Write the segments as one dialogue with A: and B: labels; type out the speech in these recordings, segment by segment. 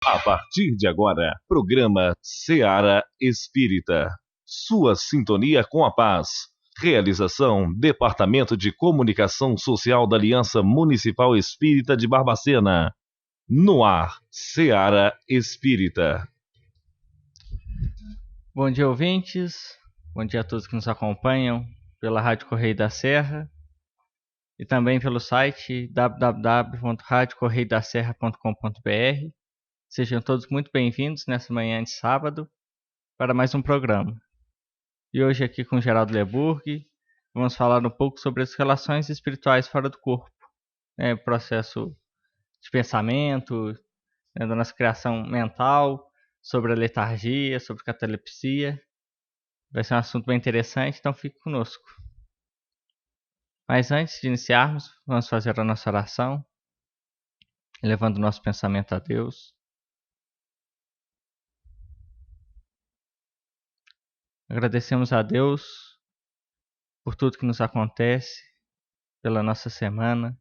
A: A partir de agora, programa Seara Espírita. Sua sintonia com a paz. Realização: Departamento de Comunicação Social da Aliança Municipal Espírita de Barbacena. No ar, Seara Espírita.
B: Bom dia, ouvintes. Bom dia a todos que nos acompanham pela Rádio Correio da Serra e também pelo site www.radiocorreiodaserra.com.br. Sejam todos muito bem-vindos nessa manhã de sábado para mais um programa. E hoje aqui com Geraldo Leburg, vamos falar um pouco sobre as relações espirituais fora do corpo, processo de pensamento, da nossa criação mental, sobre a letargia, sobre catalepsia. Vai ser um assunto bem interessante, então fique conosco. Mas antes de iniciarmos, vamos fazer a nossa oração, levando o nosso pensamento a Deus. Agradecemos a Deus por tudo que nos acontece, pela nossa semana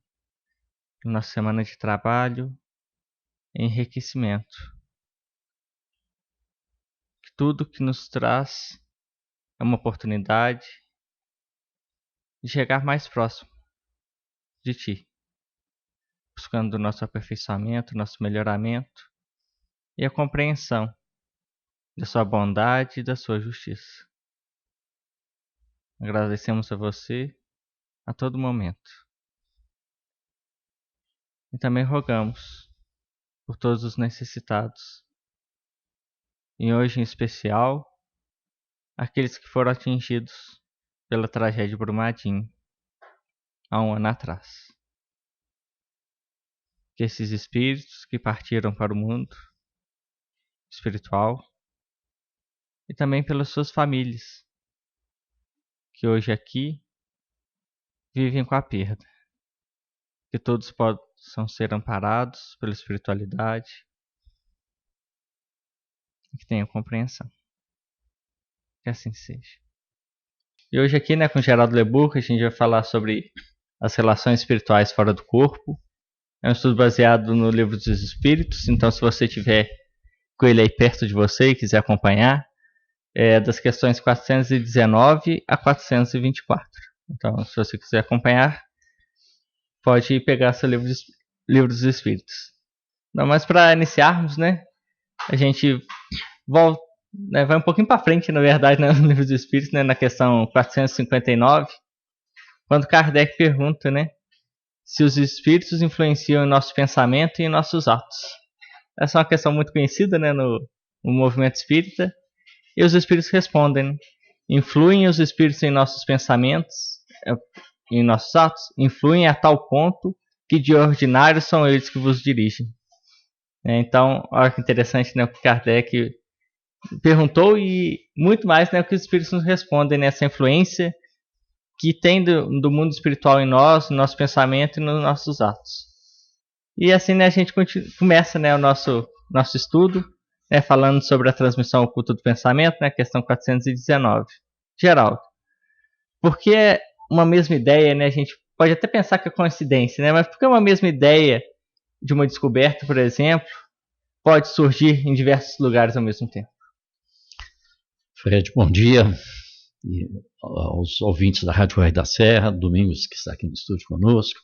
B: de trabalho e enriquecimento. Que tudo que nos traz é uma oportunidade de chegar mais próximo de Ti, buscando o nosso aperfeiçoamento, nosso melhoramento e a compreensão da Sua bondade e da Sua justiça. Agradecemos a você a todo momento. E também rogamos por todos os necessitados. E hoje em especial, aqueles que foram atingidos pela tragédia de Brumadinho, há um ano atrás. Que esses espíritos que partiram para o mundo espiritual e também pelas suas famílias, que hoje aqui vivem com a perda. Que todos possam ser amparados pela espiritualidade e que tenham compreensão. Que assim seja. E hoje aqui, com Geraldo Leburg, a gente vai falar sobre as relações espirituais fora do corpo. É um estudo baseado no Livro dos Espíritos, então se você tiver com ele aí perto de você e quiser acompanhar, é das questões 419 a 424. Então, se você quiser acompanhar, pode pegar seu Livro dos Espíritos. Não, mas para iniciarmos, a gente volta, vai um pouquinho para frente, na verdade, no Livro dos Espíritos, na questão 459, quando Kardec pergunta, se os espíritos influenciam em nosso pensamento e em nossos atos. Essa é uma questão muito conhecida, no movimento espírita. E os espíritos respondem: influem os espíritos em nossos pensamentos, em nossos atos? Influem a tal ponto que de ordinário são eles que vos dirigem. Então, olha que interessante, o que Kardec perguntou e muito mais, o que os espíritos nos respondem nessa influência que tem do mundo espiritual em nós, no nosso pensamento e nos nossos atos. E assim, a gente começa, o nosso estudo, falando sobre a transmissão oculta do pensamento, questão 419. Geraldo, porque uma mesma ideia, a gente pode até pensar que é coincidência, mas porque uma mesma ideia de uma descoberta, por exemplo, pode surgir em diversos lugares ao mesmo tempo?
C: Fred, bom dia. E aos ouvintes da Rádio Correio da Serra, Domingos, que está aqui no estúdio conosco,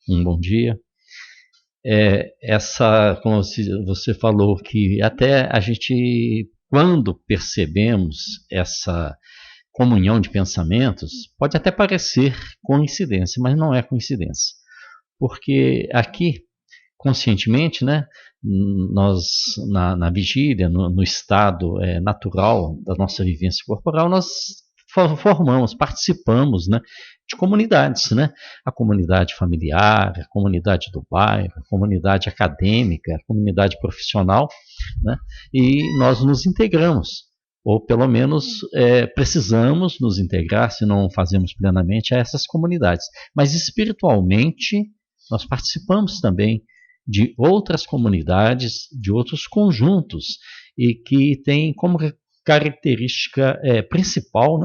C: um bom dia. Como você falou, que até a gente, quando percebemos essa comunhão de pensamentos, pode até parecer coincidência, mas não é coincidência. Porque aqui, conscientemente, nós, na vigília, no estado natural da nossa vivência corporal, nós participamos de comunidades, a comunidade familiar, a comunidade do bairro, a comunidade acadêmica, a comunidade profissional, e nós nos integramos, ou pelo menos precisamos nos integrar, se não fazemos plenamente, a essas comunidades. Mas espiritualmente, nós participamos também de outras comunidades, de outros conjuntos, e que tem como característica principal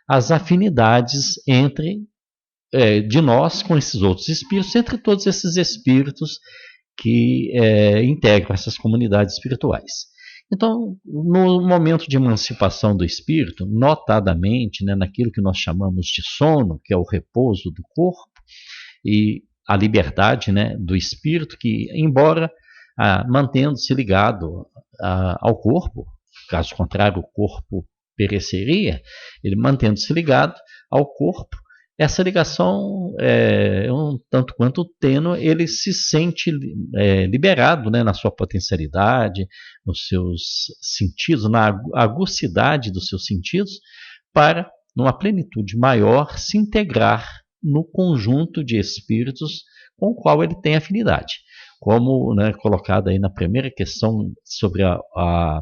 C: as afinidades entre de nós com esses outros espíritos, entre todos esses espíritos que integram essas comunidades espirituais. Então, no momento de emancipação do espírito, notadamente, né, naquilo que nós chamamos de sono, que é o repouso do corpo, e a liberdade, né, do espírito, que, embora mantendo-se ligado ao corpo, caso contrário, o corpo pereceria, ele mantendo-se ligado ao corpo, essa ligação é um tanto quanto tênue, ele se sente liberado, né, na sua potencialidade, nos seus sentidos, na agucidade dos seus sentidos, para, numa plenitude maior, se integrar no conjunto de espíritos com o qual ele tem afinidade. Como, né, colocado aí na primeira questão sobre a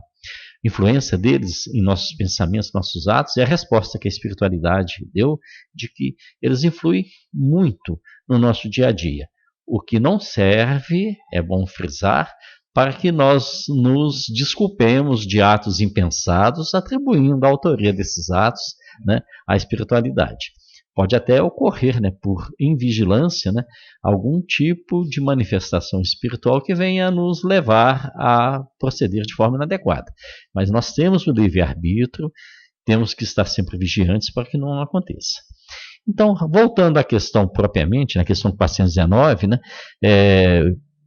C: influência deles em nossos pensamentos, nossos atos, é a resposta que a espiritualidade deu de que eles influem muito no nosso dia a dia. O que não serve, é bom frisar, para que nós nos desculpemos de atos impensados, atribuindo a autoria desses atos, né, à espiritualidade. Pode até ocorrer, né, por invigilância, né, algum tipo de manifestação espiritual que venha a nos levar a proceder de forma inadequada. Mas nós temos o livre-arbítrio, temos que estar sempre vigilantes para que não aconteça. Então, voltando à questão propriamente, na questão 419, né,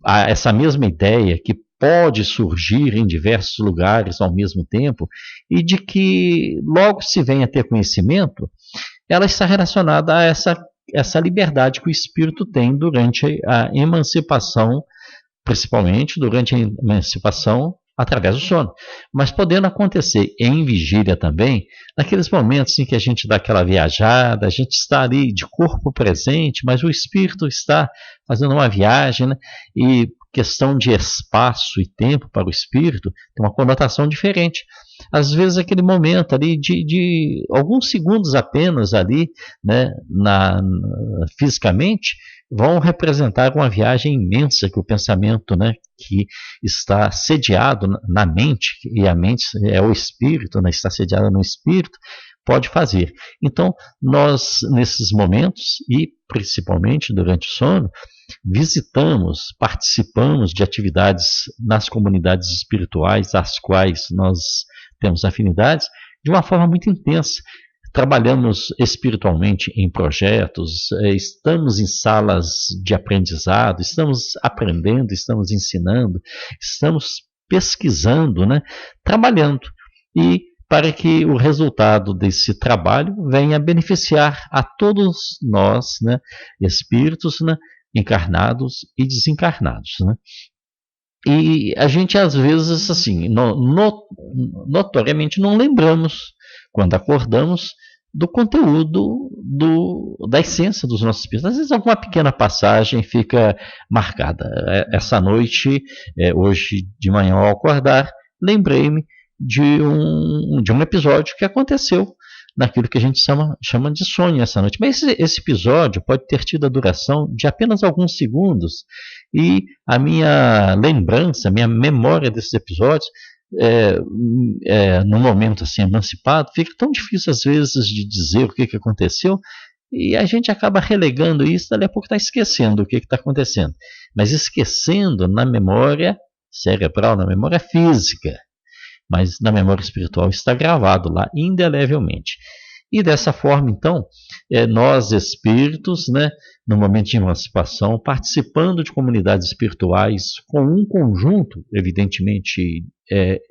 C: essa mesma ideia que pode surgir em diversos lugares ao mesmo tempo e de que logo se venha a ter conhecimento, ela está relacionada a essa liberdade que o espírito tem durante a emancipação, principalmente durante a emancipação através do sono. Mas podendo acontecer em vigília também, naqueles momentos em que a gente dá aquela viajada, a gente está ali de corpo presente, mas o espírito está fazendo uma viagem, né? E questão de espaço e tempo para o espírito tem uma conotação diferente. Às vezes aquele momento ali de alguns segundos apenas ali, né, fisicamente, vão representar uma viagem imensa que o pensamento, né, que está sediado na mente, e a mente é o espírito, né, está sediada no espírito, pode fazer. Então, nós, nesses momentos, e principalmente durante o sono, visitamos, participamos de atividades nas comunidades espirituais, às quais nós temos afinidades, de uma forma muito intensa. Trabalhamos espiritualmente em projetos, estamos em salas de aprendizado, estamos aprendendo, estamos ensinando, estamos pesquisando, né, trabalhando. E para que o resultado desse trabalho venha a beneficiar a todos nós, né, espíritos, né, encarnados e desencarnados, né? E a gente às vezes assim, notoriamente não lembramos, quando acordamos, do conteúdo da essência dos nossos espíritos. Às vezes alguma pequena passagem fica marcada. Essa noite, hoje de manhã ao acordar, lembrei-me de um episódio que aconteceu naquilo que a gente chama de sonho essa noite. Mas esse episódio pode ter tido a duração de apenas alguns segundos, e a minha lembrança, a minha memória desses episódios, num momento assim emancipado, fica tão difícil às vezes de dizer o que aconteceu, e a gente acaba relegando isso, dali a pouco está esquecendo o que está acontecendo. Mas esquecendo na memória cerebral, na memória física. Mas na memória espiritual está gravado lá indelevelmente. E dessa forma, então, nós espíritos, né, no momento de emancipação, participando de comunidades espirituais com um conjunto, evidentemente,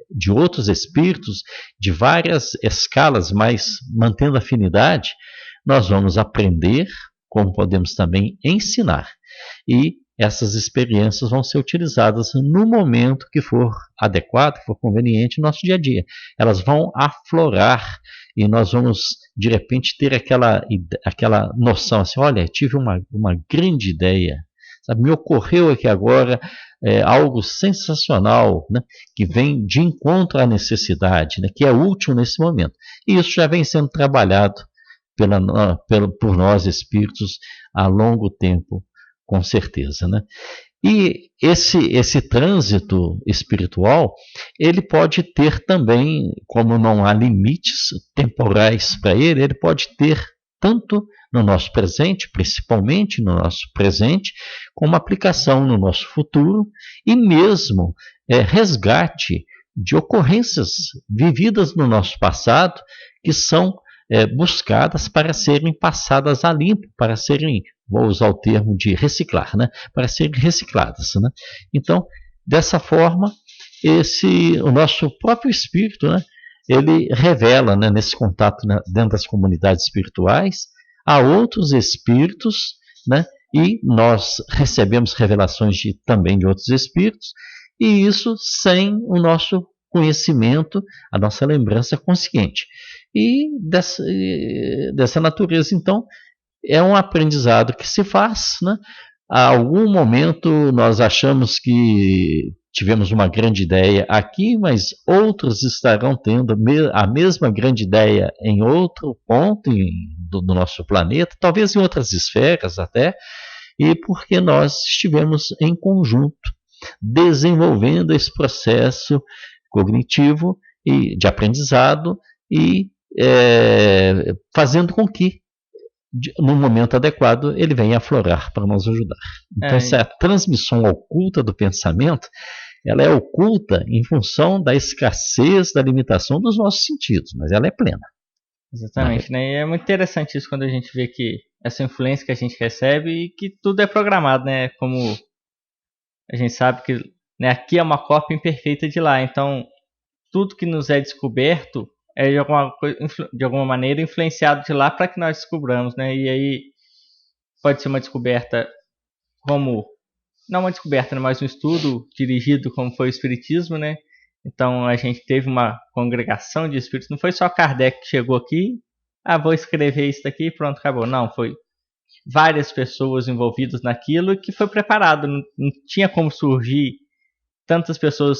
C: de outros espíritos, de várias escalas, mas mantendo afinidade, nós vamos aprender, como podemos também ensinar. E essas experiências vão ser utilizadas no momento que for adequado, que for conveniente no nosso dia a dia. Elas vão aflorar e nós vamos, de repente, ter aquela noção assim, olha, tive uma grande ideia, sabe? Me ocorreu aqui agora algo sensacional, né, que vem de encontro à necessidade, né, que é útil nesse momento. E isso já vem sendo trabalhado por nós espíritos há longo tempo, com certeza, né? E esse trânsito espiritual, ele pode ter também, como não há limites temporais para ele pode ter tanto no nosso presente, principalmente no nosso presente, como aplicação no nosso futuro e mesmo resgate de ocorrências vividas no nosso passado que são buscadas para serem passadas a limpo, para serem, vou usar o termo de reciclar, né? Para serem recicladas, né? Então, dessa forma, o nosso próprio espírito, né? Ele revela, né, nesse contato, né, dentro das comunidades espirituais a outros espíritos, né? E nós recebemos revelações também de outros espíritos, e isso sem o nosso conhecimento, a nossa lembrança consciente. E dessa natureza, então, é um aprendizado que se faz, né? A algum momento nós achamos que tivemos uma grande ideia aqui, mas outros estarão tendo a mesma grande ideia em outro ponto do nosso planeta, talvez em outras esferas até, e porque nós estivemos em conjunto, desenvolvendo esse processo cognitivo e de aprendizado e fazendo com que, no momento adequado, ele venha aflorar para nos ajudar. Então, essa transmissão oculta do pensamento, ela é oculta em função da escassez, da limitação dos nossos sentidos, mas ela é plena.
B: Exatamente, né? E é muito interessante isso quando a gente vê que essa influência que a gente recebe e que tudo é programado, né? Como a gente sabe que, né, aqui é uma cópia imperfeita de lá, então tudo que nos é descoberto é de alguma maneira influenciado de lá para que nós descobramos, né? E aí pode ser uma descoberta não uma descoberta, né, mas um estudo dirigido como foi o Espiritismo, né? Então a gente teve uma congregação de espíritos, não foi só Kardec que chegou aqui, vou escrever isso daqui e pronto, acabou. Não, foi várias pessoas envolvidas naquilo e que foi preparado, não tinha como surgir tantas pessoas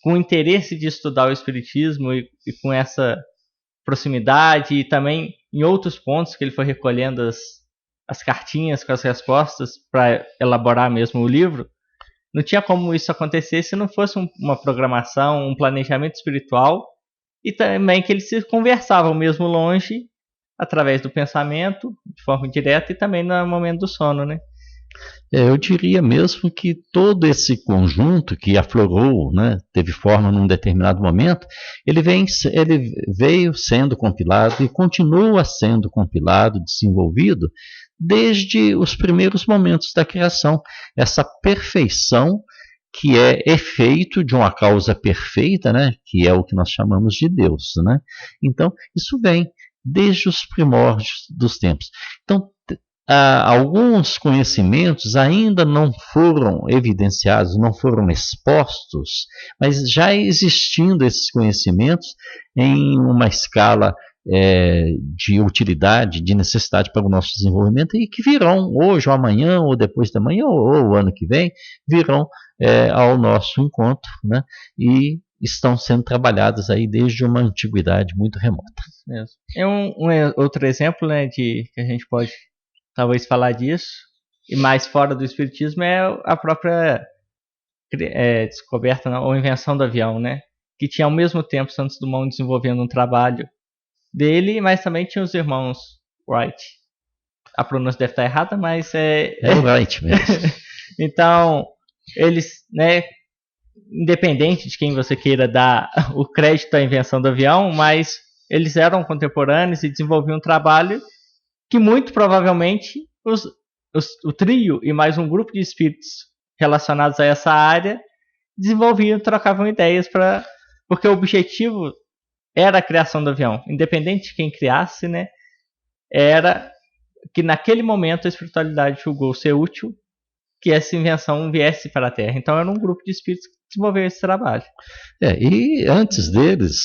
B: com interesse de estudar o Espiritismo e com essa proximidade, e também em outros pontos que ele foi recolhendo as cartinhas com as respostas para elaborar mesmo o livro. Não tinha como isso acontecer se não fosse uma programação, um planejamento espiritual, e também que eles se conversavam mesmo longe, através do pensamento, de forma indireta, e também no momento do sono, né?
C: Eu diria mesmo que todo esse conjunto que aflorou, né, teve forma num determinado momento, ele veio sendo compilado e continua sendo compilado, desenvolvido, desde os primeiros momentos da criação. Essa perfeição que é efeito de uma causa perfeita, né, que é o que nós chamamos de Deus, né? Então, isso vem desde os primórdios dos tempos. Então, alguns conhecimentos ainda não foram evidenciados, não foram expostos, mas já existindo esses conhecimentos em uma escala de utilidade, de necessidade para o nosso desenvolvimento, e que virão hoje ou amanhã, ou depois da manhã, ou o ano que vem, virão ao nosso encontro, né? E estão sendo trabalhadas aí desde uma antiguidade muito remota.
B: É um outro exemplo, né, que a gente pode talvez falar disso, e mais fora do Espiritismo, é a própria descoberta ou invenção do avião, né? Que tinha ao mesmo tempo Santos Dumont desenvolvendo um trabalho dele, mas também tinha os irmãos Wright. A pronúncia deve estar errada, mas
C: é o Wright mesmo.
B: Então, eles, né, independente de quem você queira dar o crédito à invenção do avião, mas eles eram contemporâneos e desenvolviam um trabalho que muito provavelmente o trio e mais um grupo de espíritos relacionados a essa área desenvolviam, trocavam ideias, porque o objetivo era a criação do avião, independente de quem criasse, né? Era que naquele momento a espiritualidade julgou ser útil que essa invenção viesse para a Terra. Então era um grupo de espíritos que desenvolveu esse trabalho.
C: E antes deles,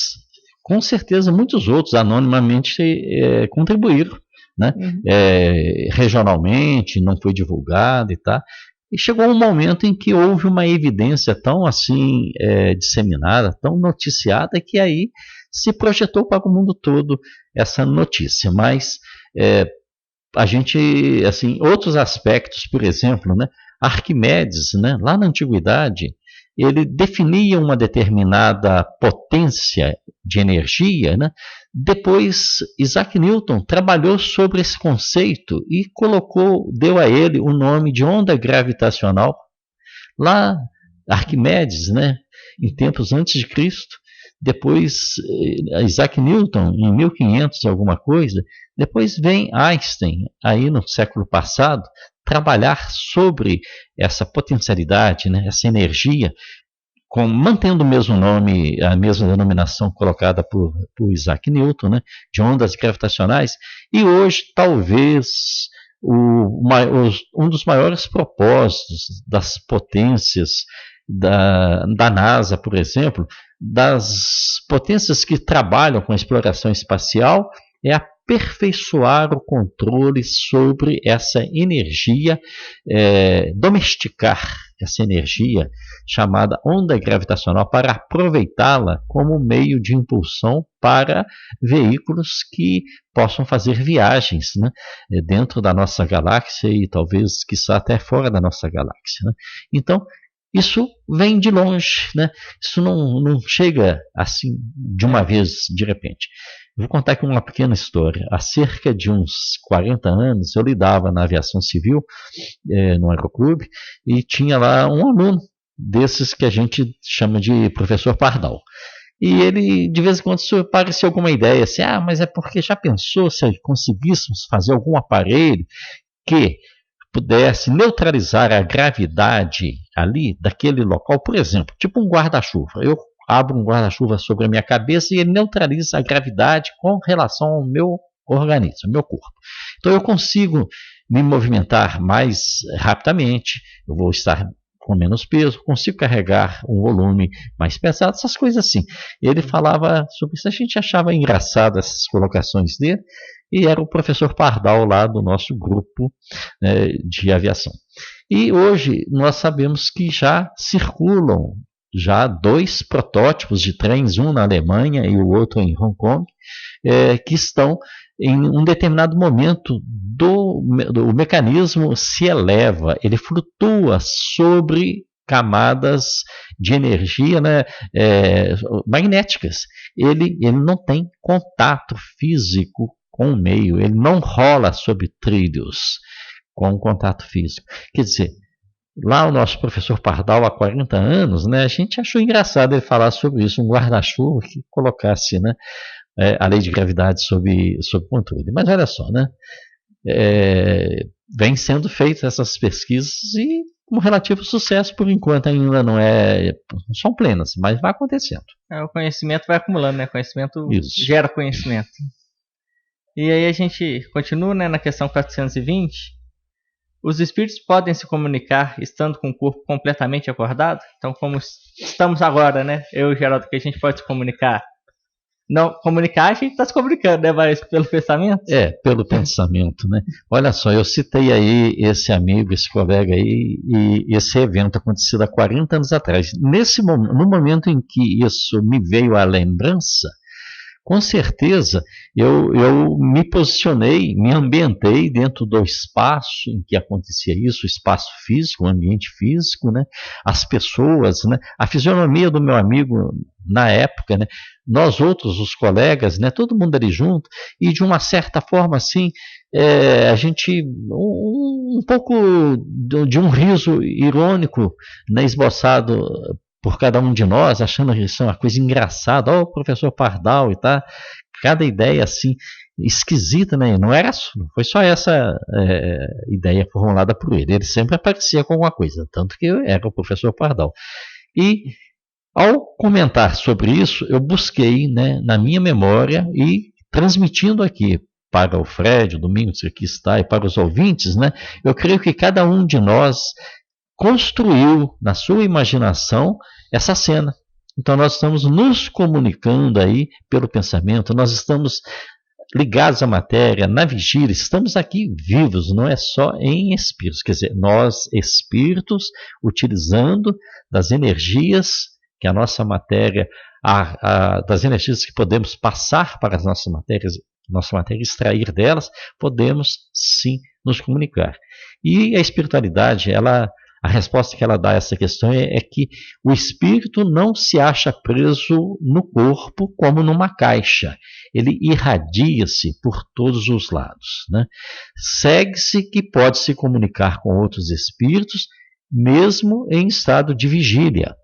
C: com certeza muitos outros anonimamente contribuíram, né? Regionalmente, não foi divulgado e tal. E chegou um momento em que houve uma evidência tão assim disseminada, tão noticiada, que aí se projetou para o mundo todo essa notícia. Mas a gente, assim, outros aspectos, por exemplo, né? Arquimedes, né, lá na antiguidade, ele definia uma determinada potência de energia, né, Depois, Isaac Newton trabalhou sobre esse conceito e deu a ele o nome de onda gravitacional. Lá, Arquimedes, né, em tempos antes de Cristo, depois Isaac Newton, em 1500 e alguma coisa, depois vem Einstein, aí no século passado, trabalhar sobre essa potencialidade, né, essa energia, mantendo o mesmo nome, a mesma denominação colocada por Isaac Newton, né, de ondas gravitacionais, e hoje talvez um dos maiores propósitos das potências da NASA, por exemplo, das potências que trabalham com a exploração espacial, é aperfeiçoar o controle sobre essa energia, domesticar essa energia chamada onda gravitacional para aproveitá-la como meio de impulsão para veículos que possam fazer viagens, né, dentro da nossa galáxia e talvez, quiçá, até fora da nossa galáxia, né? Então, isso vem de longe, né? Isso não chega assim de uma vez, de repente. Vou contar aqui uma pequena história. Há cerca de uns 40 anos, eu lidava na aviação civil, no aeroclube, e tinha lá um aluno desses que a gente chama de professor Pardal. E ele, de vez em quando, parecia alguma ideia, assim, mas é porque já pensou se conseguíssemos fazer algum aparelho que pudesse neutralizar a gravidade ali daquele local, por exemplo, tipo um guarda-chuva. Eu abro um guarda-chuva sobre a minha cabeça e ele neutraliza a gravidade com relação ao meu organismo, ao meu corpo. Então eu consigo me movimentar mais rapidamente, eu vou estar com menos peso, consigo carregar um volume mais pesado, essas coisas assim. Ele falava sobre isso, a gente achava engraçado essas colocações dele, e era o professor Pardal lá do nosso grupo, de aviação. E hoje nós sabemos que já circulam 2 protótipos de trens, um na Alemanha e o outro em Hong Kong, que estão em um determinado momento o mecanismo se eleva, ele flutua sobre camadas de energia, né, magnéticas. Ele não tem contato físico com o meio, ele não rola sobre trilhos com contato físico. Quer dizer, lá o nosso professor Pardal, há 40 anos, né, a gente achou engraçado ele falar sobre isso, um guarda-chuva que colocasse, né, a lei de gravidade sob controle. Mas olha só, né, vem sendo feitas essas pesquisas e com relativo sucesso, por enquanto ainda não são plenas, mas vai acontecendo.
B: O conhecimento vai acumulando, né? Conhecimento
C: Isso.
B: Gera conhecimento. E aí a gente continua, né, na questão 420. Os espíritos podem se comunicar estando com o corpo completamente acordado? Então, como estamos agora, né? Eu e o Geraldo, que a gente pode se comunicar. Não, comunicar a gente está se comunicando, né? Mas pelo pensamento?
C: Pelo pensamento, né? Olha só, eu citei aí esse amigo, esse colega aí, e esse evento acontecido há 40 anos atrás. No momento em que isso me veio à lembrança, com certeza eu me posicionei, me ambientei dentro do espaço em que acontecia isso, o espaço físico, o ambiente físico, né? As pessoas, né? A fisionomia do meu amigo na época, né? Nós outros, os colegas, né? Todo mundo ali junto, e de uma certa forma assim, a gente, um pouco de um riso irônico, né? Esboçado por cada um de nós, achando isso uma coisa engraçada. O professor Pardal e tá, cada ideia assim esquisita, né? Não foi só essa ideia formulada por ele. Ele sempre aparecia com alguma coisa, tanto que eu era o professor Pardal. E ao comentar sobre isso, eu busquei, né, na minha memória e transmitindo aqui para o Fred, o Domingos que aqui está, e para os ouvintes, né? Eu creio que cada um de nós construiu na sua imaginação essa cena. Então nós estamos nos comunicando aí pelo pensamento, nós estamos ligados à matéria, na vigília, estamos aqui vivos, não é só em espíritos, quer dizer, nós espíritos utilizando das energias que a nossa matéria, das energias que podemos passar para as nossa matéria extrair delas, podemos sim nos comunicar. E a espiritualidade, a resposta que ela dá a essa questão é que o espírito não se acha preso no corpo como numa caixa. ele irradia-se por todos os lados, né? Segue-se que pode se comunicar com outros espíritos, mesmo em estado de vigília,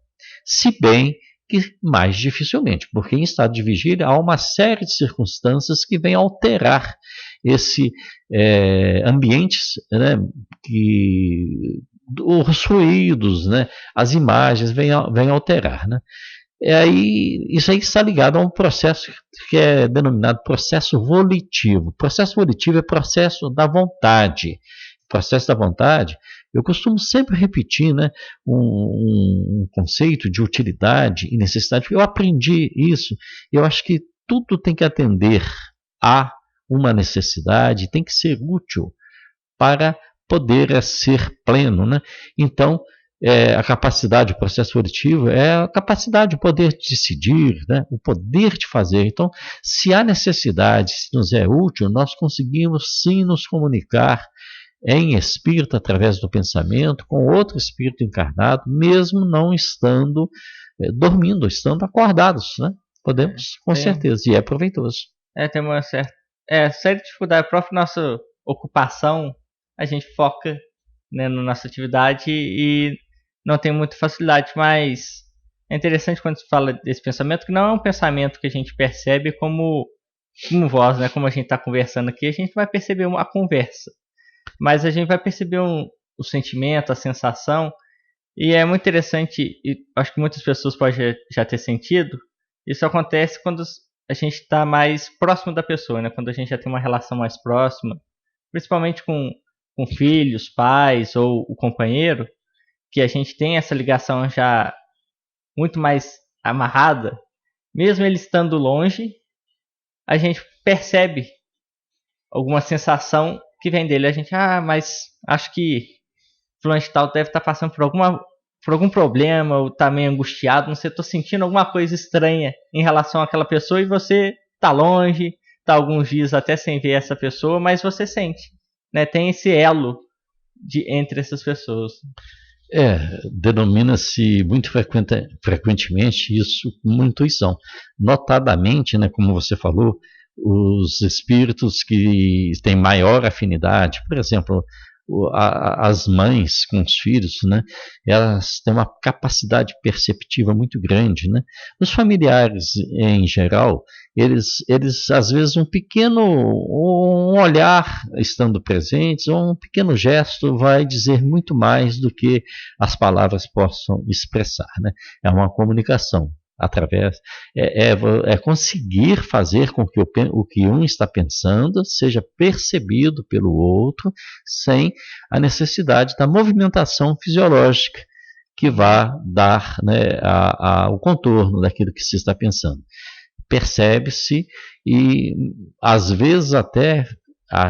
C: se bem que mais dificilmente, porque em estado de vigília há uma série de circunstâncias que vêm alterar esse ambiente, né, os ruídos, né, as imagens vêm alterar, né? Isso aí está ligado a um processo que é denominado processo volitivo. Processo volitivo é processo da vontade. Processo da vontade, eu costumo sempre repetir, né, um conceito de utilidade e necessidade. Eu aprendi isso. Eu acho que tudo tem que atender a uma necessidade, tem que ser útil para poder ser pleno, né? Então, a capacidade, o processo volitivo é a capacidade, o poder de decidir, né? O poder de fazer. Então, se há necessidade, se nos é útil, nós conseguimos sim nos comunicar em espírito, através do pensamento, com outro espírito encarnado, mesmo não estando dormindo, estando acordados, né? Podemos, com certeza, e é proveitoso.
B: Tem uma certa dificuldade. A própria nossa ocupação, a gente foca, né, na nossa atividade e não tem muita facilidade, mas é interessante quando se fala desse pensamento, que não é um pensamento que a gente percebe como voz, né? Como a gente está conversando aqui, a gente vai perceber uma conversa, mas a gente vai perceber o sentimento, a sensação, e é muito interessante, e acho que muitas pessoas podem já ter sentido. Isso acontece quando a gente está mais próximo da pessoa, né? Quando a gente já tem uma relação mais próxima, principalmente com filhos, pais ou o companheiro, que a gente tem essa ligação já muito mais amarrada, mesmo ele estando longe, a gente percebe alguma sensação que vem dele. A gente, mas acho que fulano de tal deve estar passando por algum problema, ou está meio angustiado, não sei, estou sentindo alguma coisa estranha em relação àquela pessoa, e você está longe, está alguns dias até sem ver essa pessoa, mas você sente, né? Tem esse elo entre essas pessoas.
C: Denomina-se muito frequentemente isso como intuição. Notadamente, né, como você falou, os espíritos que têm maior afinidade, por exemplo, as mães com os filhos, né, elas têm uma capacidade perceptiva muito grande, né? Os familiares, em geral, eles às vezes um olhar estando presentes, ou um pequeno gesto vai dizer muito mais do que as palavras possam expressar, né? É uma comunicação através, conseguir fazer com que o que um está pensando seja percebido pelo outro, sem a necessidade da movimentação fisiológica que vá dar, né, o contorno daquilo que se está pensando. Percebe-se, e às vezes até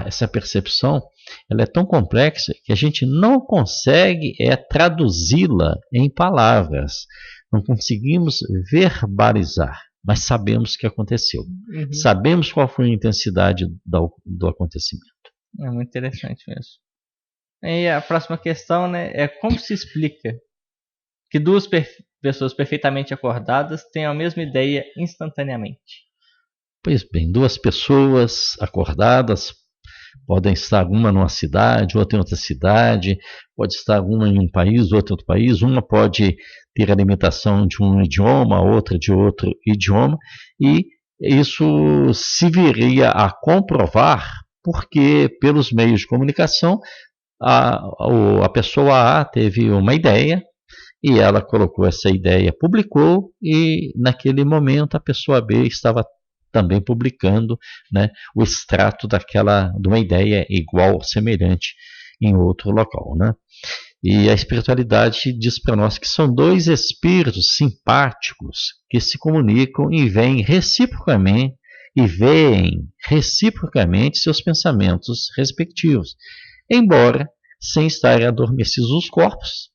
C: essa percepção ela é tão complexa que a gente não consegue traduzi-la em palavras. Não conseguimos verbalizar, mas sabemos o que aconteceu.
B: Uhum.
C: Sabemos qual foi a intensidade do acontecimento.
B: É muito interessante mesmo. E a próxima questão, né, é como se explica que duas pessoas perfeitamente acordadas têm a mesma ideia instantaneamente?
C: Pois bem, duas pessoas acordadas podem estar uma numa cidade, outra em outra cidade, pode estar uma em um país, outra em outro país, uma pode ter a limitação de um idioma, outra de outro idioma, e isso se viria a comprovar porque, pelos meios de comunicação, a pessoa A teve uma ideia e ela colocou essa ideia, publicou, e naquele momento a pessoa B estava também publicando, né, o extrato de uma ideia igual, semelhante em outro local, né? E a espiritualidade diz para nós que são dois espíritos simpáticos que se comunicam e veem reciprocamente seus pensamentos respectivos, embora sem estarem adormecidos os corpos,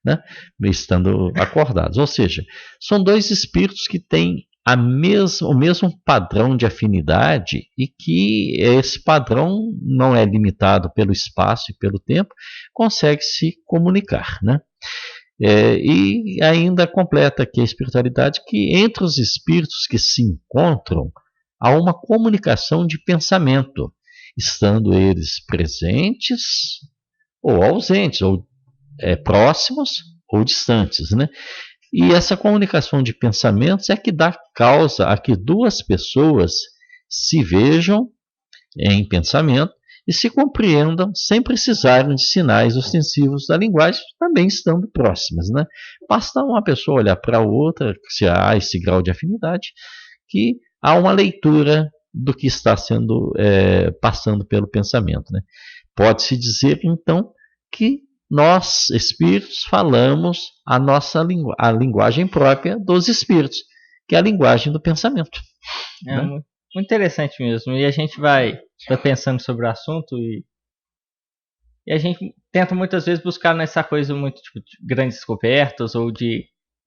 C: né, estando acordados. Ou seja, são dois espíritos que têm o mesmo padrão de afinidade, e que esse padrão não é limitado pelo espaço e pelo tempo, consegue se comunicar, né? E ainda completa aqui a espiritualidade que entre os espíritos que se encontram a uma comunicação de pensamento, estando eles presentes ou ausentes, ou próximos ou distantes, né? E essa comunicação de pensamentos é que dá causa a que duas pessoas se vejam em pensamento e se compreendam sem precisarem de sinais ostensivos da linguagem, também estando próximas, né? Basta uma pessoa olhar para a outra, se há esse grau de afinidade, que há uma leitura do que está sendo passando pelo pensamento, né? Pode-se dizer, então, que nós, espíritos, falamos a linguagem própria dos espíritos, que é a linguagem do pensamento.
B: É,
C: né?
B: muito interessante mesmo. E a gente vai pensando sobre o assunto e a gente tenta muitas vezes buscar nessa coisa muito tipo, de grandes descobertas ou de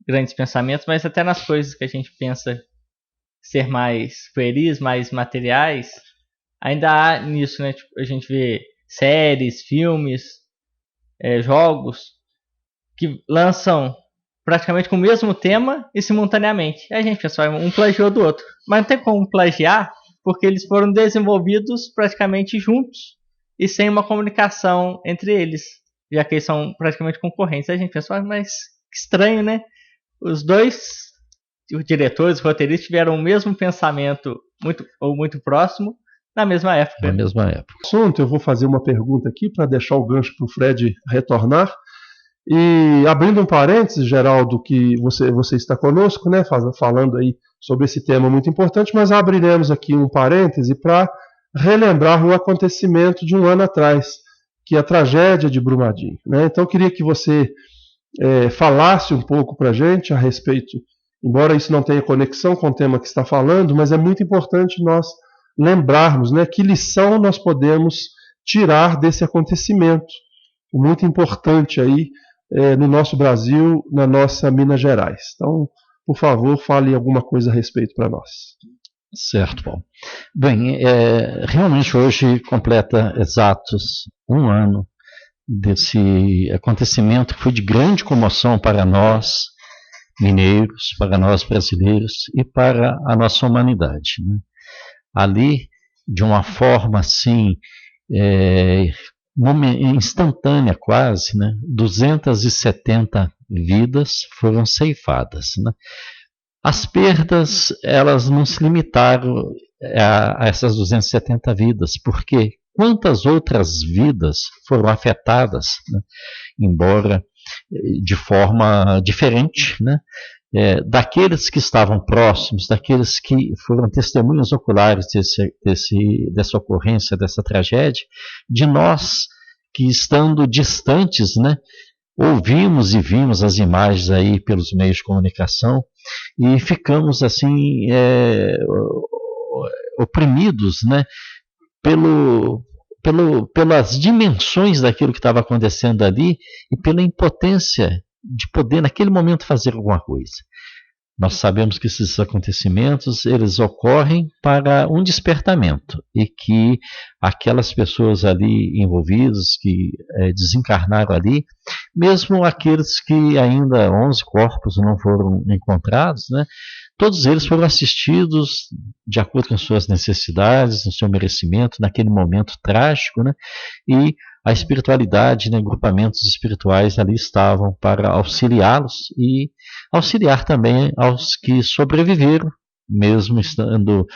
B: grandes pensamentos, mas até nas coisas que a gente pensa ser mais pueris, mais materiais, ainda há nisso, né? Tipo, a gente vê séries, filmes, jogos que lançam praticamente com o mesmo tema e simultaneamente. Aí a gente pensa, um plagiou do outro. Mas não tem como plagiar, porque eles foram desenvolvidos praticamente juntos e sem uma comunicação entre eles, já que eles são praticamente concorrentes. Aí a gente pensa, mas que estranho, né? Os dois, os diretores, os roteiristas, tiveram o mesmo pensamento muito próximo na mesma época.
C: Na mesma época.
D: Assunto, eu vou fazer uma pergunta aqui para deixar o gancho para o Fred retornar. E abrindo um parênteses, Geraldo, que você está conosco, né, falando aí sobre esse tema muito importante, mas abriremos aqui um parêntese para relembrar o acontecimento de um ano atrás, que é a tragédia de Brumadinho, né? Então eu queria que você falasse um pouco para a gente a respeito, embora isso não tenha conexão com o tema que está falando, mas é muito importante nós lembrarmos, né, que lição nós podemos tirar desse acontecimento, muito importante aí no nosso Brasil, na nossa Minas Gerais. Então, por favor, fale alguma coisa a respeito para nós.
C: Certo, Paulo. Bem, realmente hoje completa exatos um ano desse acontecimento que foi de grande comoção para nós mineiros, para nós brasileiros e para a nossa humanidade, né? Ali, de uma forma assim, instantânea quase, né? 270 vidas foram ceifadas, né? As perdas, elas não se limitaram a essas 270 vidas, porque quantas outras vidas foram afetadas, né? Embora de forma diferente, né? Daqueles que estavam próximos, daqueles que foram testemunhas oculares dessa ocorrência, dessa tragédia, de nós que, estando distantes, né, ouvimos e vimos as imagens aí pelos meios de comunicação e ficamos assim oprimidos, né, pelas dimensões daquilo que estava acontecendo ali e pela impotência de poder naquele momento fazer alguma coisa. Nós sabemos que esses acontecimentos eles ocorrem para um despertamento e que aquelas pessoas ali envolvidas que desencarnaram ali, mesmo aqueles que ainda 11 corpos não foram encontrados, né, todos eles foram assistidos de acordo com as suas necessidades, no seu merecimento, naquele momento trágico, né, e a espiritualidade, né, agrupamentos espirituais ali estavam para auxiliá-los e auxiliar também aos que sobreviveram, mesmo sendo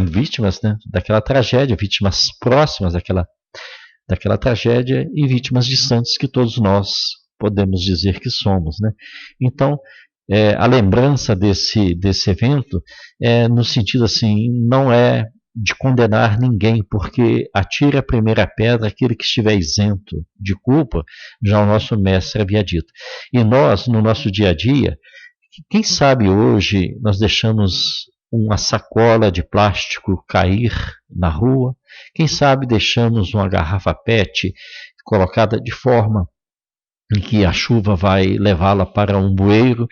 C: vítimas, né, daquela tragédia, vítimas próximas daquela tragédia e vítimas distantes que todos nós podemos dizer que somos, né? Então, a lembrança desse evento no sentido assim, não é de condenar ninguém, porque atire a primeira pedra aquele que estiver isento de culpa, já o nosso mestre havia dito. E nós, no nosso dia a dia, quem sabe hoje nós deixamos uma sacola de plástico cair na rua, quem sabe deixamos uma garrafa PET colocada de forma em que a chuva vai levá-la para um bueiro.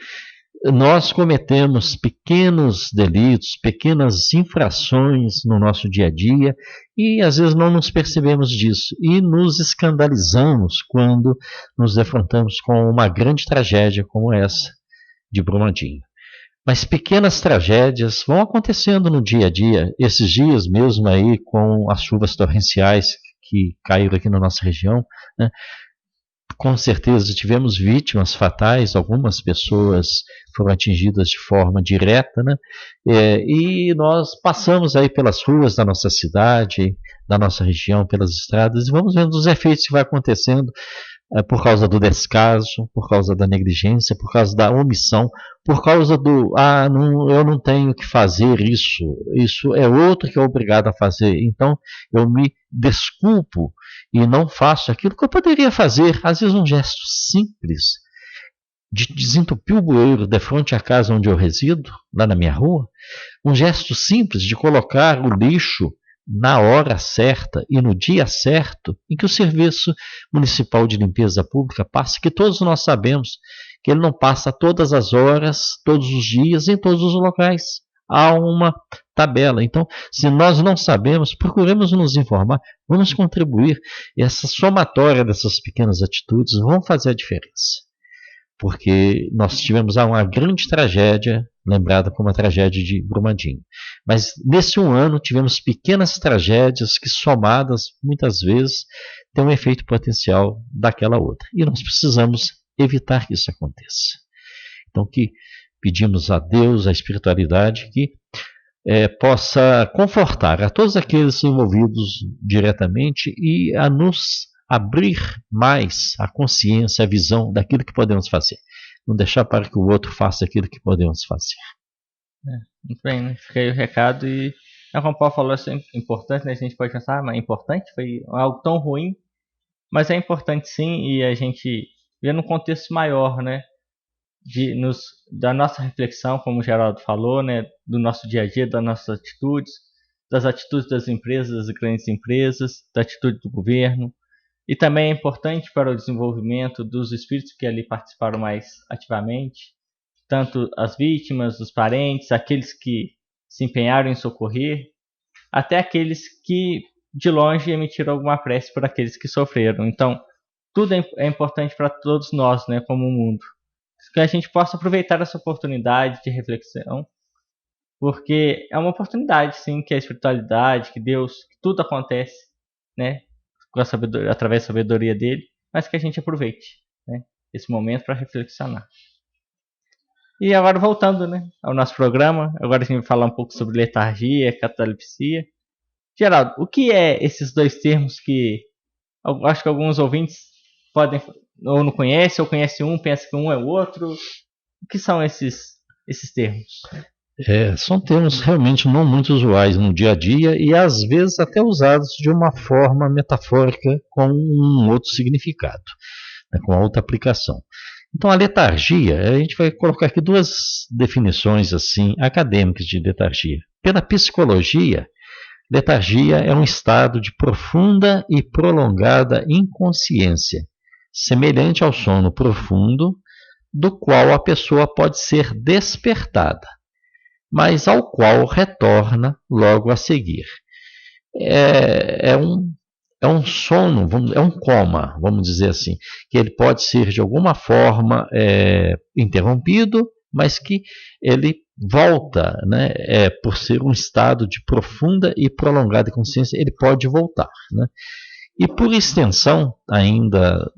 C: Nós cometemos pequenos delitos, pequenas infrações no nosso dia a dia e às vezes não nos percebemos disso e nos escandalizamos quando nos defrontamos com uma grande tragédia como essa de Brumadinho. Mas pequenas tragédias vão acontecendo no dia a dia. Esses dias mesmo aí, com as chuvas torrenciais que caíram aqui na nossa região, né, com certeza tivemos vítimas fatais, algumas pessoas foram atingidas de forma direta, né? E nós passamos aí pelas ruas da nossa cidade, da nossa região, pelas estradas, e vamos vendo os efeitos que vai acontecendo por causa do descaso, por causa da negligência, por causa da omissão, por causa do, eu não tenho que fazer isso é outro que é obrigado a fazer, então eu me desculpo e não faço aquilo que eu poderia fazer. Às vezes um gesto simples de desentupir o bueiro de frente à casa onde eu resido, lá na minha rua, um gesto simples de colocar o lixo na hora certa e no dia certo em que o Serviço Municipal de Limpeza Pública passa, que todos nós sabemos que ele não passa todas as horas, todos os dias, em todos os locais. Há uma tabela. Então, se nós não sabemos, procuremos nos informar, vamos contribuir. E essa somatória dessas pequenas atitudes vão fazer a diferença. Porque nós tivemos uma grande tragédia, lembrada como a tragédia de Brumadinho. Mas nesse um ano tivemos pequenas tragédias que, somadas, muitas vezes, têm um efeito potencial daquela outra. E nós precisamos evitar que isso aconteça. Então, que pedimos a Deus, a espiritualidade, que possa confortar a todos aqueles envolvidos diretamente e a nos abrir mais a consciência, a visão daquilo que podemos fazer. Não deixar para que o outro faça aquilo que podemos fazer.
B: Muito bem, né? Fica aí o recado. E como o Paulo falou, isso é importante, né? A gente pode pensar, mas é importante? Foi algo tão ruim, mas é importante sim, e a gente vê num contexto maior, né? Da nossa reflexão, como o Geraldo falou, né? Do nosso dia a dia, das nossas atitudes, das atitudes das empresas, das grandes empresas, da atitude do governo. E também é importante para o desenvolvimento dos espíritos que ali participaram mais ativamente, tanto as vítimas, os parentes, aqueles que se empenharam em socorrer, até aqueles que de longe emitiram alguma prece por aqueles que sofreram. Então, tudo é importante para todos nós, né, como mundo. Que a gente possa aproveitar essa oportunidade de reflexão, porque é uma oportunidade, sim, que a espiritualidade, que Deus, que tudo acontece, né, através da sabedoria dele, mas que a gente aproveite, né, esse momento para reflexionar. E agora voltando, né, ao nosso programa, agora a gente vai falar um pouco sobre letargia, catalepsia. Geraldo, o que é esses dois termos que eu acho que alguns ouvintes podem ou não conhecem, ou conhece um, pensa que um é o outro? O que são esses termos?
C: São termos realmente não muito usuais no dia a dia e às vezes até usados de uma forma metafórica com um outro significado, né, com outra aplicação. Então a letargia, a gente vai colocar aqui duas definições assim acadêmicas de letargia. Pela psicologia, letargia é um estado de profunda e prolongada inconsciência, semelhante ao sono profundo, do qual a pessoa pode ser despertada, mas ao qual retorna logo a seguir. É um sono, é um coma, vamos dizer assim, que ele pode ser de alguma forma interrompido, mas que ele volta, né, por ser um estado de profunda e prolongada consciência, ele pode voltar, né? E por extensão, ainda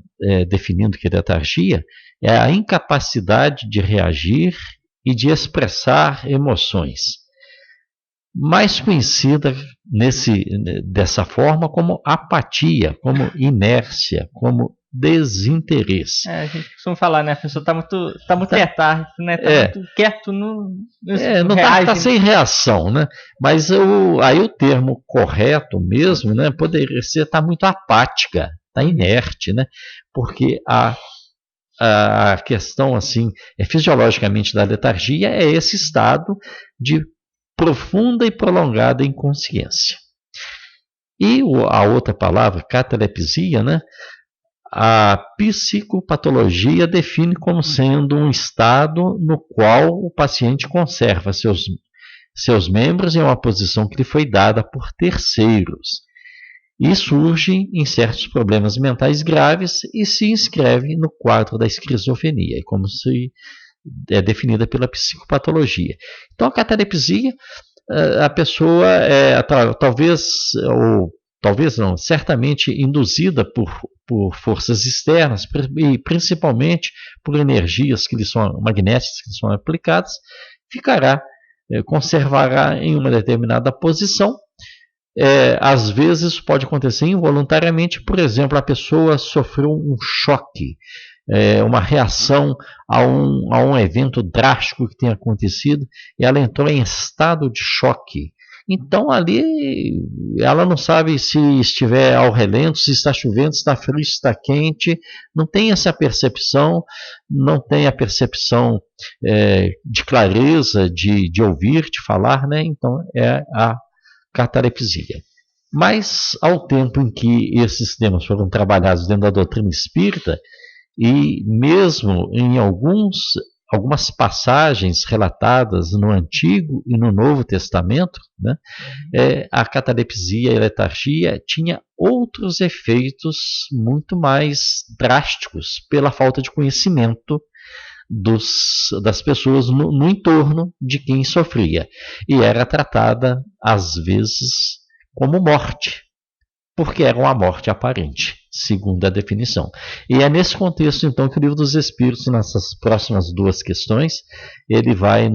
C: definindo que letargia é a incapacidade de reagir e de expressar emoções, mais conhecida dessa forma como apatia, como inércia, como desinteresse.
B: A gente costuma falar, né? A pessoa está muito letárgica, né? Está muito quieto, não reage.
C: Está sem reação, né? Mas aí o termo correto mesmo, né, poderia ser está muito apática, está inerte, né? Porque a questão assim, fisiologicamente da letargia é esse estado de profunda e prolongada inconsciência. E a outra palavra, catalepsia, né? A psicopatologia define como sendo um estado no qual o paciente conserva seus membros em uma posição que lhe foi dada por terceiros e surge em certos problemas mentais graves e se inscreve no quadro da esquizofrenia, como se é definida pela psicopatologia. Então, a catalepsia, a pessoa talvez não, certamente induzida por forças externas e principalmente por energias magnéticas que lhe são aplicadas, conservará em uma determinada posição. Às vezes isso pode acontecer involuntariamente, por exemplo, a pessoa sofreu um choque, uma reação a um evento drástico que tenha acontecido, e ela entrou em estado de choque. Então ali ela não sabe se estiver ao relento, se está chovendo, se está frio, se está quente, não tem essa percepção, não tem a percepção de clareza, de ouvir, de falar, né? Então é a catalepsia. Mas ao tempo em que esses temas foram trabalhados dentro da doutrina espírita, e mesmo em algumas passagens relatadas no Antigo e no Novo Testamento, né, a catalepsia e a letargia tinha outros efeitos muito mais drásticos pela falta de conhecimento das pessoas no entorno de quem sofria, e era tratada às vezes como morte, porque era uma morte aparente, segundo a definição. E é nesse contexto, então, que o Livro dos Espíritos, nessas próximas 2 questões, ele vai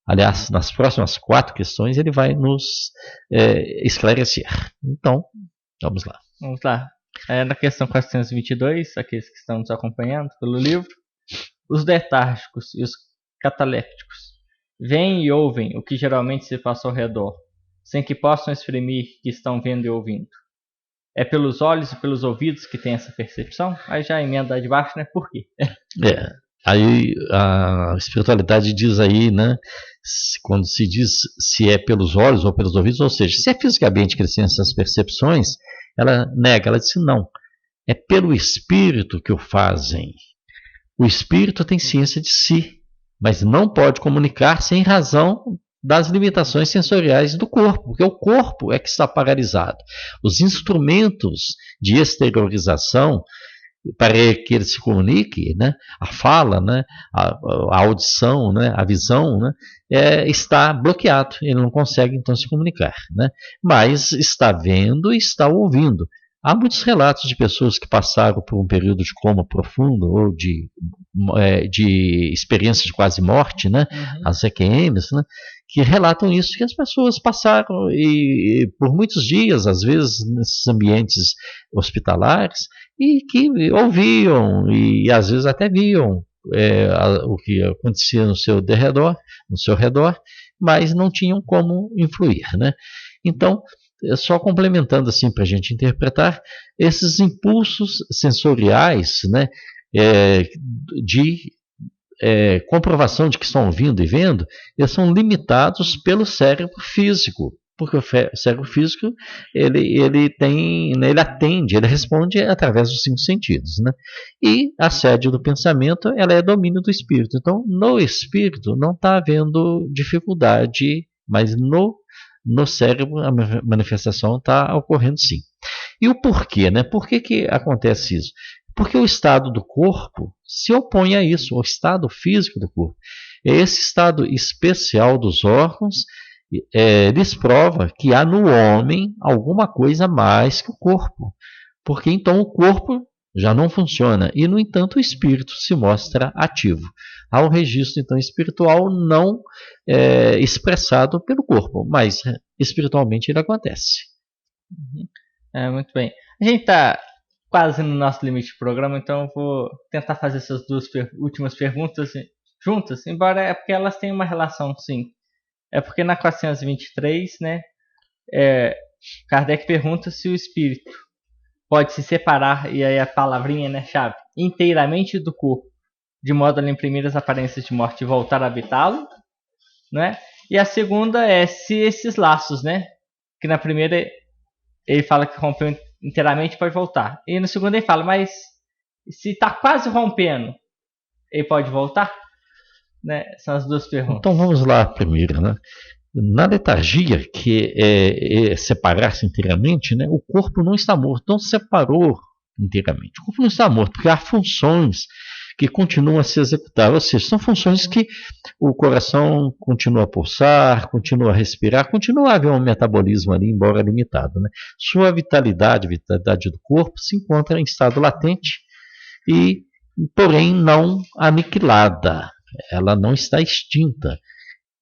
C: aliás, nas próximas 4 questões, ele vai nos esclarecer. Então, vamos lá.
B: Vamos lá. Na questão 422, aqueles que estão nos acompanhando pelo livro, os letárgicos e os catalépticos veem e ouvem o que geralmente se passa ao redor, sem que possam exprimir que estão vendo e ouvindo. É pelos olhos e pelos ouvidos que tem essa percepção? Aí já emenda de baixo, né? Por quê?
C: Aí a espiritualidade diz aí, né? Quando se diz se é pelos olhos ou pelos ouvidos, ou seja, se é fisicamente que eles têm essas percepções, ela nega, ela diz não. É pelo espírito que o fazem. O espírito tem ciência de si, mas não pode comunicar sem razão das limitações sensoriais do corpo, porque o corpo é que está paralisado. Os instrumentos de exteriorização para que ele se comunique, né, a fala, né, a audição, né, a visão, né, está bloqueado, ele não consegue então se comunicar, né, mas está vendo e está ouvindo. Há muitos relatos de pessoas que passaram por um período de coma profundo ou de experiência de quase morte, né, as EQMs, né, que relatam isso, que as pessoas passaram por muitos dias, às vezes nesses ambientes hospitalares, e que ouviam e às vezes até viam o que acontecia no seu redor, mas não tinham como influir, né? Então, só complementando assim para a gente interpretar, esses impulsos sensoriais, né, de comprovação de que estão ouvindo e vendo, eles são limitados pelo cérebro físico, porque o cérebro físico ele atende, ele responde através dos 5 sentidos, né? E a sede do pensamento, ela é domínio do espírito. Então, no espírito não está havendo dificuldade, mas no cérebro a manifestação está ocorrendo sim. E o porquê, né? Por que acontece isso? Porque o estado do corpo se opõe a isso, o estado físico do corpo. Esse estado especial dos órgãos lhes prova que há no homem alguma coisa mais que o corpo. Porque então o corpo já não funciona e, no entanto, o espírito se mostra ativo. Há um registro, então, espiritual não expressado pelo corpo, mas espiritualmente ele acontece.
B: Muito bem. A gente está quase no nosso limite de programa, então eu vou tentar fazer essas 2 últimas perguntas juntas, embora é porque elas têm uma relação, sim. É porque na 423, né, Kardec pergunta se o espírito pode se separar, e aí a palavrinha, né, chave, inteiramente do corpo, de modo a lhe imprimir as aparências de morte e voltar a habitá-lo, né? E a segunda é se esses laços, né, que na primeira ele fala que rompeu inteiramente, pode voltar. E no segundo ele fala, mas se está quase rompendo, ele pode voltar? Né? São as 2 perguntas.
C: Então vamos lá primeiro, né? Na letargia, que é separar-se inteiramente, né, o corpo não está morto, não se separou inteiramente. O corpo não está morto, porque há funções que continuam a se executar, ou seja, são funções que o coração continua a pulsar, continua a respirar, continua a haver um metabolismo ali, embora limitado, né? Sua vitalidade, a vitalidade do corpo, se encontra em estado latente e, porém, não aniquilada, ela não está extinta.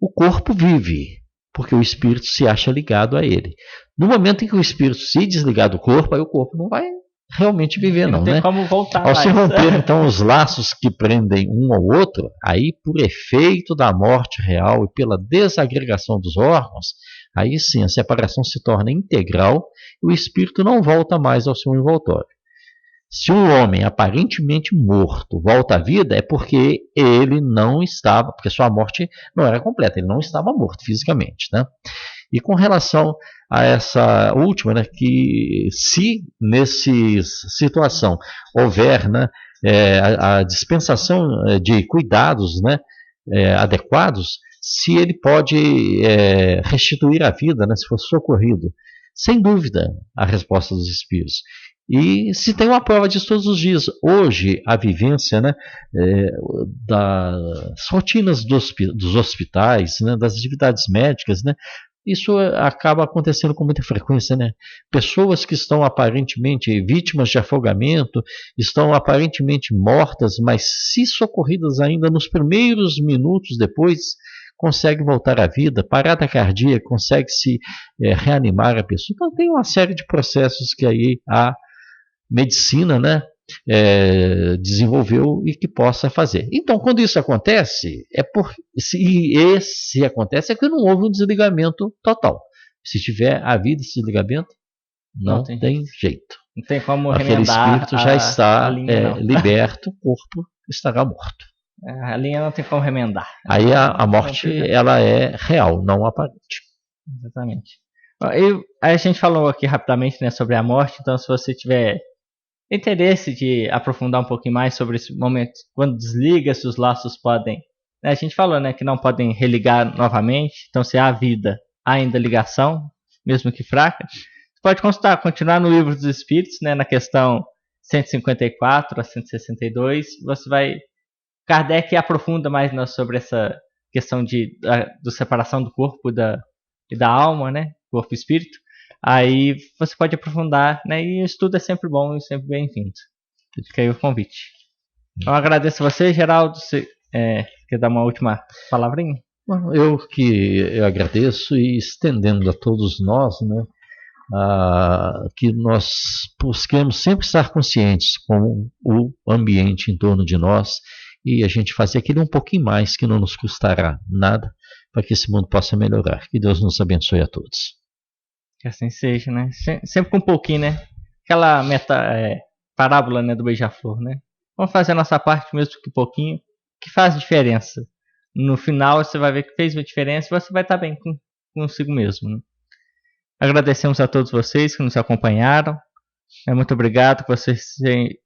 C: O corpo vive, porque o espírito se acha ligado a ele. No momento em que o espírito se desligar do corpo, aí o corpo não vai realmente viver, não,
B: tem
C: né?
B: como voltar
C: Ao
B: mais.
C: se romper, então, os laços que prendem um ao outro, aí, por efeito da morte real e pela desagregação dos órgãos, aí sim a separação se torna integral e o espírito não volta mais ao seu envoltório. Se um homem aparentemente morto volta à vida, é porque ele não estava, porque sua morte não era completa, ele não estava morto fisicamente, né? E com relação a essa última, né, que se nessa situação houver, né, a dispensação de cuidados, né, adequados, se ele pode restituir a vida, né, se for socorrido, sem dúvida a resposta dos espíritos. E se tem uma prova disso todos os dias. Hoje, a vivência, né, das rotinas dos hospitais, né, das atividades médicas, né, isso acaba acontecendo com muita frequência, né? Pessoas que estão aparentemente vítimas de afogamento, estão aparentemente mortas, mas se socorridas ainda nos primeiros minutos depois, consegue voltar à vida, parada cardíaca, consegue se reanimar a pessoa. Então tem uma série de processos que aí a medicina, né, desenvolveu e que possa fazer. Então, quando isso acontece, se acontece, é que não houve um desligamento total. Se tiver havido esse desligamento, não tem jeito.
B: Não tem como
C: aquele
B: remendar.
C: Espírito já está liberto, o corpo estará morto.
B: A linha não tem como remendar.
C: Aí a morte ela é real, não aparente.
B: Exatamente. Aí a gente falou aqui rapidamente, né, sobre a morte, então se você tiver interesse de aprofundar um pouquinho mais sobre esse momento, quando desliga, se os laços podem... A gente falou, né, que não podem religar novamente, então se há vida, há ainda ligação, mesmo que fraca. Você pode consultar, continuar no Livro dos Espíritos, né, na questão 154 a 162, você vai... Kardec aprofunda mais sobre essa questão da separação do corpo e da alma, né, corpo e espírito. Aí você pode aprofundar, né? E o estudo é sempre bom e sempre bem-vindo. Fica aí o convite. Então agradeço a você, Geraldo. Você quer dar uma última palavrinha?
C: Eu agradeço e estendendo a todos nós, né, que nós busquemos sempre estar conscientes com o ambiente em torno de nós e a gente fazer aquilo um pouquinho mais que não nos custará nada para que esse mundo possa melhorar. Que Deus nos abençoe a todos.
B: Que assim seja, né? Sempre com um pouquinho, né? Aquela parábola, né, do beija-flor, né? Vamos fazer a nossa parte mesmo que pouquinho, que faz diferença. No final você vai ver que fez a diferença e você vai estar bem consigo mesmo, né? Agradecemos a todos vocês que nos acompanharam. Muito obrigado, que vocês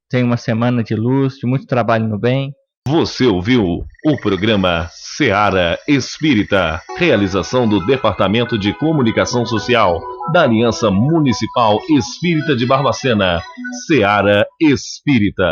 B: tenham uma semana de luz, de muito trabalho no bem.
A: Você ouviu o programa Seara Espírita, realização do Departamento de Comunicação Social da Aliança Municipal Espírita de Barbacena, Seara Espírita.